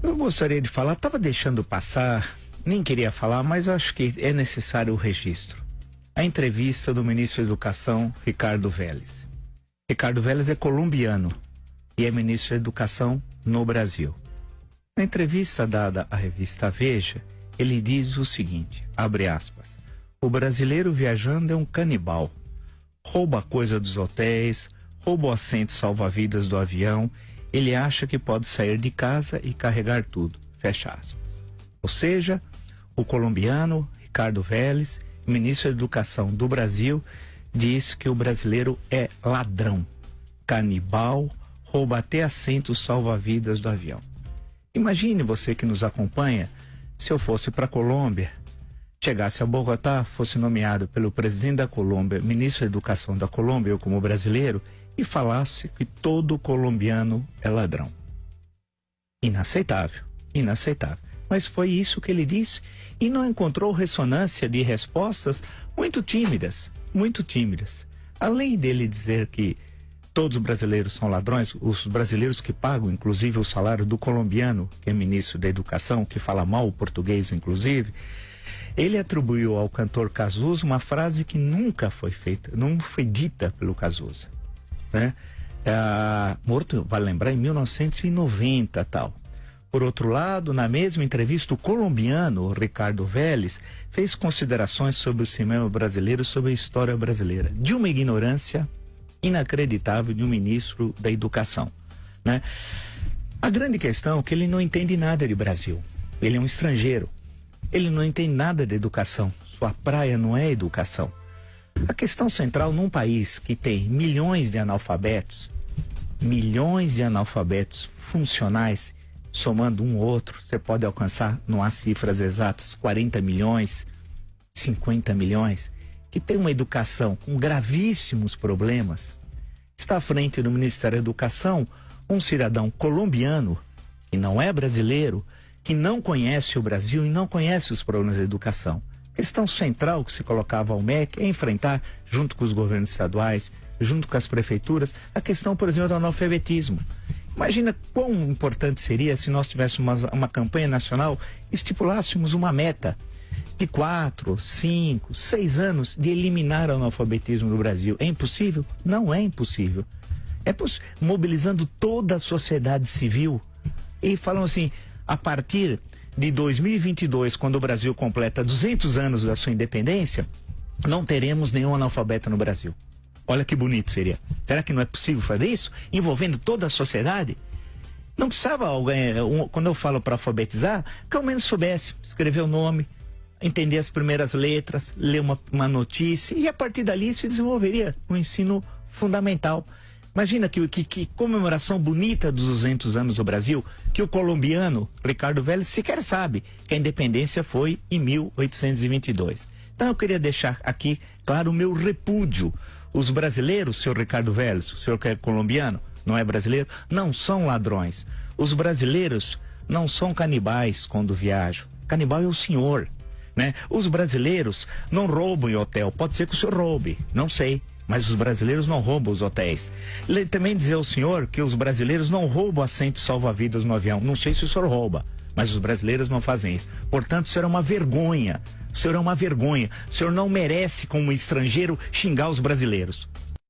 Eu gostaria de falar, estava deixando passar, nem queria falar, mas acho que é necessário o registro. A entrevista do ministro da Educação, Ricardo Vélez. Ricardo Vélez é colombiano e é ministro da Educação no Brasil. Na entrevista dada à revista Veja, ele diz o seguinte, abre aspas, o brasileiro viajando é um canibal, rouba a coisa dos hotéis, rouba o assento salva-vidas do avião, ele acha que pode sair de casa e carregar tudo, fecha aspas. Ou seja, o colombiano Ricardo Vélez, ministro da Educação do Brasil, diz que o brasileiro é ladrão, canibal, rouba até assentos salva-vidas do avião. Imagine você que nos acompanha, se eu fosse para a Colômbia, chegasse a Bogotá, fosse nomeado pelo presidente da Colômbia, ministro da Educação da Colômbia, eu como brasileiro, e falasse que todo colombiano é ladrão. Inaceitável, inaceitável. Mas foi isso que ele disse e não encontrou ressonância de respostas muito tímidas, muito tímidas. Além dele dizer que todos os brasileiros são ladrões, os brasileiros que pagam, inclusive, o salário do colombiano, que é ministro da Educação, que fala mal o português, inclusive, ele atribuiu ao cantor Cazuza uma frase que nunca foi feita, não foi dita pelo Cazuza, né? Morto, vale lembrar, em 1990 tal. Por outro lado, na mesma entrevista, o colombiano Ricardo Vélez fez considerações sobre o cinema brasileiro, sobre a história brasileira, de uma ignorância inacreditável de um ministro da Educação, né? A grande questão é que ele não entende nada de Brasil. Ele é um estrangeiro. Ele não entende nada de educação. Sua praia não é educação. A questão central num país que tem milhões de analfabetos funcionais, somando um ou outro, você pode alcançar, não há cifras exatas, 40 milhões, 50 milhões, que tem uma educação com gravíssimos problemas, está à frente do Ministério da Educação um cidadão colombiano, que não é brasileiro, que não conhece o Brasil e não conhece os problemas da educação. A questão central que se colocava ao MEC é enfrentar, junto com os governos estaduais, junto com as prefeituras, a questão, por exemplo, do analfabetismo. Imagina quão importante seria se nós tivéssemos uma campanha nacional, estipulássemos uma meta de 4, 5, 6 anos de eliminar o analfabetismo no Brasil. É impossível? Não é impossível. É mobilizando toda a sociedade civil e falam assim, a partir de 2022, quando o Brasil completa 200 anos da sua independência, não teremos nenhum analfabeto no Brasil. Olha que bonito seria. Será que não é possível fazer isso? Envolvendo toda a sociedade? Não precisava alguém, quando eu falo para alfabetizar, que ao menos soubesse escrever o nome, entender as primeiras letras, ler uma notícia, e a partir dali se desenvolveria um ensino fundamental. Imagina que comemoração bonita dos 200 anos do Brasil, que o colombiano Ricardo Vélez sequer sabe que a independência foi em 1822. Então eu queria deixar aqui, claro, o meu repúdio. Os brasileiros, senhor Ricardo Vélez, o senhor que é colombiano, não é brasileiro, não são ladrões. Os brasileiros não são canibais quando viajam. Canibal é o senhor, né? Os brasileiros não roubam em hotel. Pode ser que o senhor roube, não sei. Mas os brasileiros não roubam os hotéis. Ele também dizer ao senhor que os brasileiros não roubam assentos salva-vidas no avião. Não sei se o senhor rouba, mas os brasileiros não fazem isso. Portanto, o senhor é uma vergonha. O senhor é uma vergonha. O senhor não merece, como estrangeiro, xingar os brasileiros.